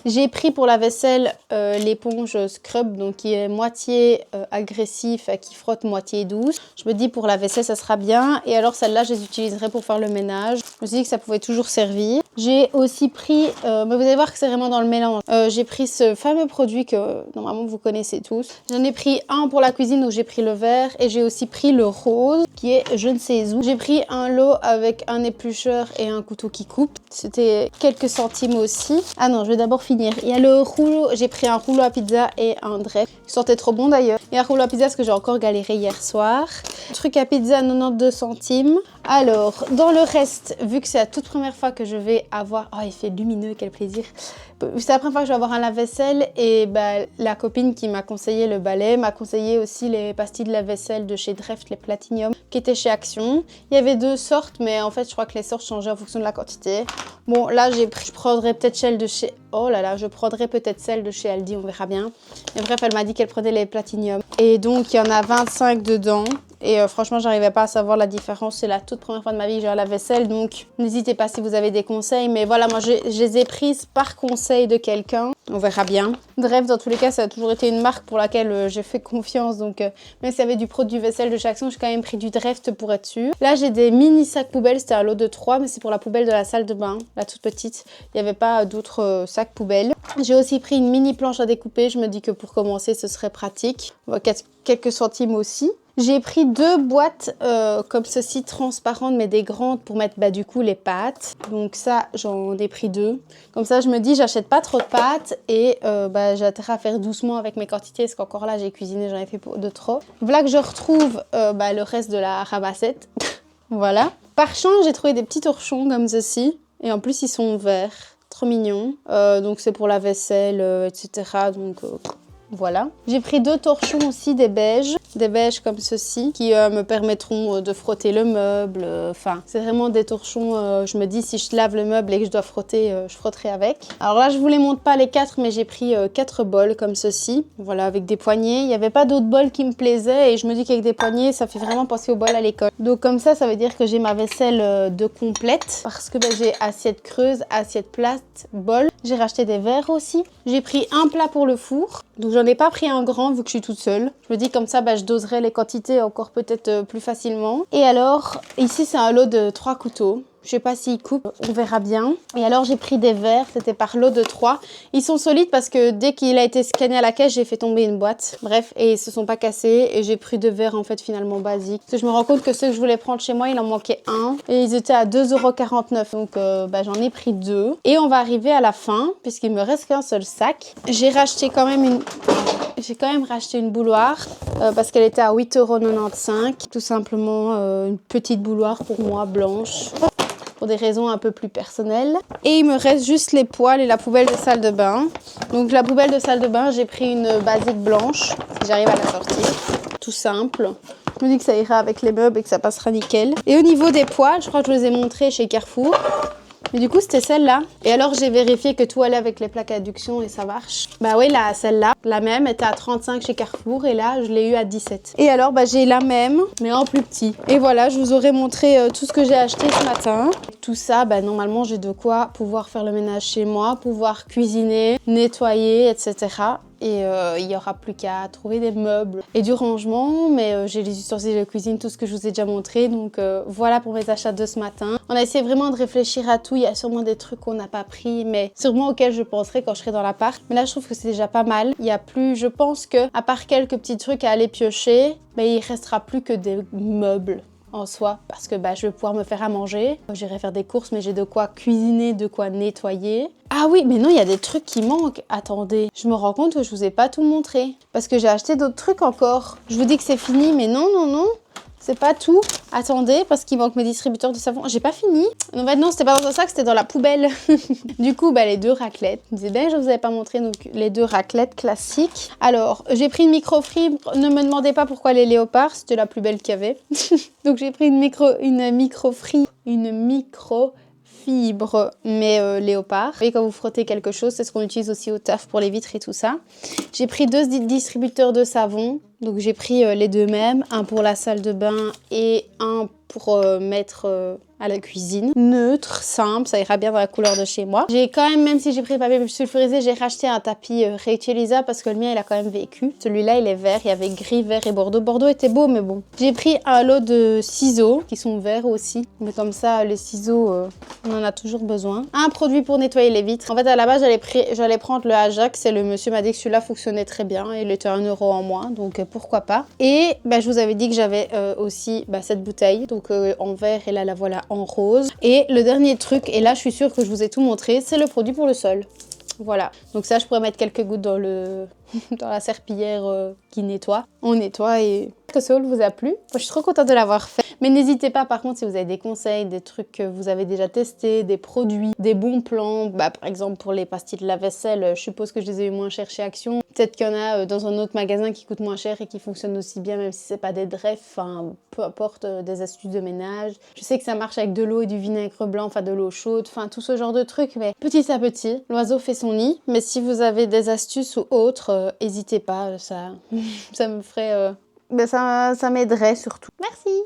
J'ai pris pour la vaisselle l'éponge Scrub, donc qui est moitié agressif, qui frotte moitié douce. Je me dis pour la vaisselle ça sera bien. Et alors celle-là je les utiliserai pour faire le ménage. Je me suis dit que ça pouvait toujours servir. J'ai aussi pris, mais vous allez voir que c'est vraiment dans le mélange. J'ai pris ce fameux produit que normalement vous connaissez tous. J'en ai pris un pour la cuisine où j'ai pris le vert et j'ai aussi pris le rose qui est je ne sais sait où. J'ai pris un lot avec un éplucheur et un couteau qui coupe. C'était quelques centimes aussi. Ah non, je vais d'abord finir. Il y a le rouleau, j'ai pris un rouleau à pizza et un Dreft. Ils sortaient trop bons d'ailleurs. Il y a un rouleau à pizza parce que j'ai encore galéré hier soir. Truc à pizza 92 centimes. Alors, dans le reste, vu que c'est la toute première fois que je vais avoir... Oh, il fait lumineux, quel plaisir. C'est la première fois que je vais avoir un lave-vaisselle et bah, la copine qui m'a conseillé le balai m'a conseillé aussi les pastilles de lave-vaisselle de chez Dreft, les Platinium, qui étaient chez Action. Il y avait 2 sortes, mais en fait, je crois que les sortes changeaient en fonction de la quantité. Bon, là, je prendrais peut-être celle de chez... Oh là là, je prendrais peut-être celle de chez Aldi, on verra bien. Et bref, elle m'a dit qu'elle prenait les Platinium. Et donc, il y en a 25 dedans. Et franchement, j'arrivais pas à savoir la différence. C'est la toute première fois de ma vie que j'ai un lave-vaisselle. Donc, n'hésitez pas si vous avez des conseils. Mais voilà, moi, je les ai prises par conseil de quelqu'un. On verra bien. Bref, dans tous les cas, ça a toujours été une marque pour laquelle j'ai fait confiance. Donc, même s'il y avait du produit vaisselle de chez Action, j'ai quand même pris du Dreft pour être sûre. Là, j'ai des mini sacs poubelles. C'était un lot de 3, mais c'est pour la poubelle de la salle de bain, la toute petite. Il n'y avait pas d'autres sacs poubelles. J'ai aussi pris une mini planche à découper. Je me dis que pour commencer, ce serait pratique. Quelques centimes aussi. J'ai pris 2 boîtes comme ceci, transparentes, mais des grandes pour mettre du coup les pâtes. Donc ça, j'en ai pris 2. Comme ça, je me dis, j'achète pas trop de pâtes et j'ai intérêt à faire doucement avec mes quantités. Parce qu'encore là, j'ai cuisiné, j'en ai fait de trop. Voilà que je retrouve le reste de la ramassette. Voilà. Par chance, j'ai trouvé des petits torchons comme ceci. Et en plus, ils sont verts. Trop mignons. Donc c'est pour la vaisselle, etc. Donc... Voilà. J'ai pris 2 torchons aussi, des beiges comme ceci, qui me permettront de frotter le meuble. Enfin, c'est vraiment des torchons, je me dis, si je lave le meuble et que je dois frotter, je frotterai avec. Alors là, je vous les montre pas les 4, mais j'ai pris 4 bols comme ceci. Voilà, avec des poignées. Il n'y avait pas d'autres bols qui me plaisaient et je me dis qu'avec des poignées, ça fait vraiment penser aux bols à l'école. Donc comme ça veut dire que j'ai ma vaisselle de complète parce que j'ai assiette creuse, assiette plate, bol. J'ai racheté des verres aussi. J'ai pris un plat pour le four. Donc j'en ai pas pris un grand vu que je suis toute seule. Je me dis comme ça, je doserai les quantités encore peut-être plus facilement. Et alors, ici c'est un lot de 3 couteaux. Je sais pas s'ils coupent, on verra bien. Et alors j'ai pris des verres, c'était par lot de 3. Ils sont solides parce que dès qu'il a été scanné à la caisse, j'ai fait tomber une boîte. Bref, et ils se sont pas cassés. Et j'ai pris 2 verres en fait finalement basiques. Parce que je me rends compte que ceux que je voulais prendre chez moi, il en manquait un. Et ils étaient à 2,49 €. Donc j'en ai pris 2. Et on va arriver à la fin, puisqu'il me reste qu'un seul sac. J'ai racheté quand même racheté une bouilloire parce qu'elle était à 8,95 €. Tout simplement une petite bouilloire pour moi, blanche. Pour des raisons un peu plus personnelles. Et il me reste juste les poêles et la poubelle de salle de bain. Donc la poubelle de salle de bain, j'ai pris une basique blanche, si j'arrive à la sortir. Tout simple. Je me dis que ça ira avec les meubles et que ça passera nickel. Et au niveau des poêles, je crois que je vous les ai montrés chez Carrefour. Mais du coup, c'était celle-là. Et alors, j'ai vérifié que tout allait avec les plaques à induction et ça marche. Bah oui, celle-là, la même, était à 35 chez Carrefour et là, je l'ai eu à 17. Et alors, j'ai la même, mais en plus petit. Et voilà, je vous aurais montré tout ce que j'ai acheté ce matin. Tout ça, normalement, j'ai de quoi pouvoir faire le ménage chez moi, pouvoir cuisiner, nettoyer, etc. Et il n'y aura plus qu'à trouver des meubles et du rangement, mais j'ai les ustensiles de cuisine, tout ce que je vous ai déjà montré. Donc voilà pour mes achats de ce matin. On a essayé vraiment de réfléchir à tout. Il y a sûrement des trucs qu'on n'a pas pris, mais sûrement auxquels je penserai quand je serai dans l'appart. Mais là, je trouve que c'est déjà pas mal. Il y a plus, je pense que à part quelques petits trucs à aller piocher, il restera plus que des meubles en soi, parce que je vais pouvoir me faire à manger. J'irai faire des courses, mais j'ai de quoi cuisiner, de quoi nettoyer. Ah oui, mais non, il y a des trucs qui manquent. Attendez, je me rends compte que je vous ai pas tout montré. Parce que j'ai acheté d'autres trucs encore. Je vous dis que c'est fini, mais non, c'est pas tout. Attendez, parce qu'il manque mes distributeurs de savon. J'ai pas fini. Non, c'était pas dans un sac, c'était dans la poubelle. Du coup, les 2 raclettes. Je me disais, je vous avais pas montré, donc les 2 raclettes classiques. Alors, j'ai pris une microfibre. Ne me demandez pas pourquoi les léopards, c'était la plus belle qu'il y avait. Donc, j'ai pris une microfibre, mais léopard. Et quand vous frottez quelque chose, c'est ce qu'on utilise aussi au taf pour les vitres et tout ça. J'ai pris 2 distributeurs de savon. Donc j'ai pris les 2 mêmes, un pour la salle de bain et un pour mettre à la cuisine. Neutre, simple, ça ira bien dans la couleur de chez moi. J'ai quand même si j'ai pris le papier sulfurisé, j'ai racheté un tapis réutilisable parce que le mien il a quand même vécu. Celui-là il est vert, il y avait gris, vert et bordeaux. Bordeaux était beau mais bon. J'ai pris un lot de ciseaux qui sont verts aussi. Mais comme ça les ciseaux, on en a toujours besoin. Un produit pour nettoyer les vitres. En fait à la base j'allais prendre le Ajax et le monsieur m'a dit que celui-là fonctionnait très bien. Il était 1 € en moins donc pourquoi pas. Et je vous avais dit que j'avais aussi cette bouteille donc en vert et là la voilà en rose. Et le dernier truc, et là je suis sûre que je vous ai tout montré, c'est le produit pour le sol. Voilà, donc ça je pourrais mettre quelques gouttes dans dans la serpillière qui nettoie. On nettoie et que ce haul vous a plu. Moi, je suis trop contente de l'avoir fait. Mais n'hésitez pas par contre si vous avez des conseils, des trucs que vous avez déjà testés, des produits, des bons plans. Par exemple pour les pastilles de lave-vaisselle, je suppose que je les ai eu moins chères chez Action. Peut-être qu'il y en a dans un autre magasin qui coûte moins cher et qui fonctionne aussi bien même si c'est pas des drefs, enfin peu importe, des astuces de ménage. Je sais que ça marche avec de l'eau et du vinaigre blanc, enfin de l'eau chaude, enfin tout ce genre de trucs. Mais petit à petit, l'oiseau fait son nid. Mais si vous avez des astuces ou autres, n'hésitez pas, ça me ferait... ça m'aiderait surtout. Merci.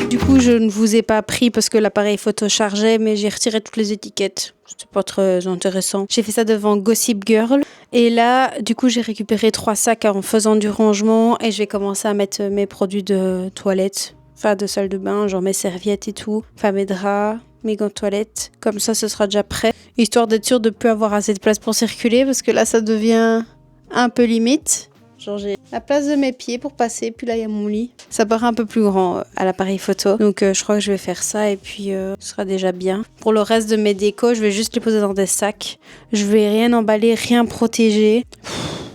Du coup, je ne vous ai pas pris parce que l'appareil photo chargeait, mais j'ai retiré toutes les étiquettes. C'était pas très intéressant. J'ai fait ça devant Gossip Girl. Et là, du coup, j'ai récupéré 3 sacs en faisant du rangement et je vais commencer à mettre mes produits de toilette, enfin de salle de bain, genre mes serviettes et tout, enfin mes draps, mes gants de toilette. Comme ça, ce sera déjà prêt. Histoire d'être sûr de ne plus avoir assez de place pour circuler parce que là, ça devient un peu limite. Genre j'ai la place de mes pieds pour passer, puis là il y a mon lit. Ça paraît un peu plus grand à l'appareil photo, donc je crois que je vais faire ça et puis ce sera déjà bien. Pour le reste de mes décos, je vais juste les poser dans des sacs. Je vais rien emballer, rien protéger,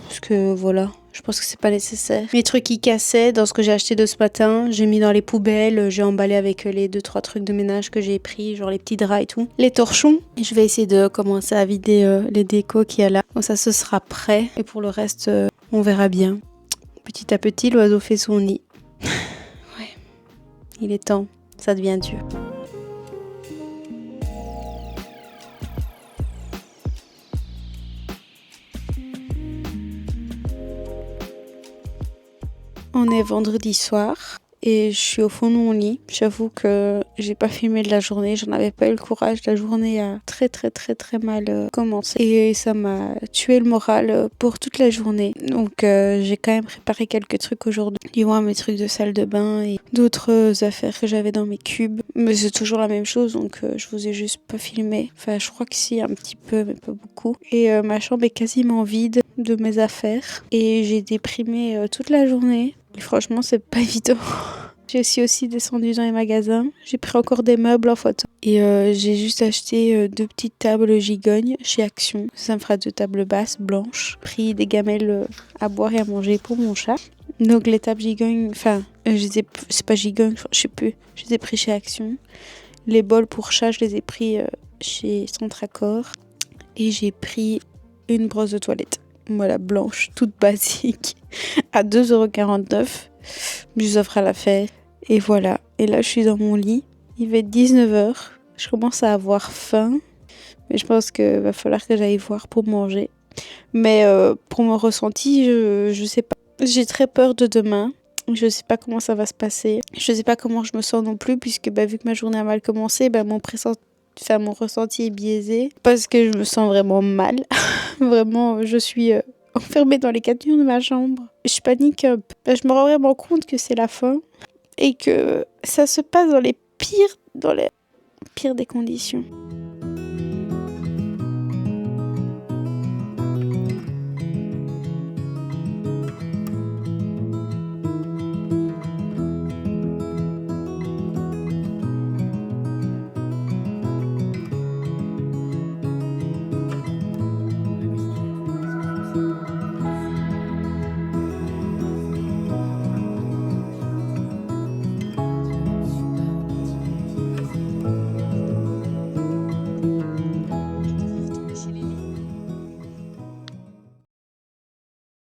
parce que voilà, je pense que c'est pas nécessaire. Mes trucs qui cassaient dans ce que j'ai acheté de ce matin, j'ai mis dans les poubelles, j'ai emballé avec les 2-3 trucs de ménage que j'ai pris, genre les petits draps et tout. Les torchons, et je vais essayer de commencer à vider les décos qu'il y a là. Donc ça, ce sera prêt. Et pour le reste, on verra bien. Petit à petit, l'oiseau fait son nid. Ouais, il est temps, ça devient dur. On est vendredi soir et je suis au fond de mon lit. J'avoue que j'ai pas filmé de la journée, j'en avais pas eu le courage. La journée a très mal commencé et ça m'a tué le moral pour toute la journée. Donc j'ai quand même préparé quelques trucs aujourd'hui. Du moins mes trucs de salle de bain et d'autres affaires que j'avais dans mes cubes. Mais c'est toujours la même chose donc je vous ai juste pas filmé. Enfin je crois que si, un petit peu mais pas beaucoup. Et ma chambre est quasiment vide de mes affaires et j'ai déprimé toute la journée. Et franchement, c'est pas évident. J'ai aussi descendu dans les magasins. J'ai pris encore des meubles en photo. Et j'ai juste acheté 2 petites tables gigognes chez Action. Ça me fera 2 tables basses blanches. Pris des gamelles à boire et à manger pour mon chat. Donc les tables gigognes, enfin, c'est pas gigogne, je sais plus. Je les ai pris chez Action. Les bols pour chat, je les ai pris chez Centracor. Et j'ai pris une brosse de toilette. Voilà, blanche, toute basique, à 2,49 €. Je offre à la fête. Et voilà. Et là, je suis dans mon lit. Il va être 19 h. Je commence à avoir faim. Mais je pense qu'il va falloir que j'aille voir pour manger. Mais pour mon ressenti, je sais pas. J'ai très peur de demain. Je sais pas comment ça va se passer. Je sais pas comment je me sens non plus, puisque vu que ma journée a mal commencé, mon ressenti est biaisé. Parce que je me sens vraiment mal. Vraiment, je suis enfermée dans les 4 murs de ma chambre. Je panique un peu. Je me rends vraiment compte que c'est la fin. Et que ça se passe dans les pires des conditions.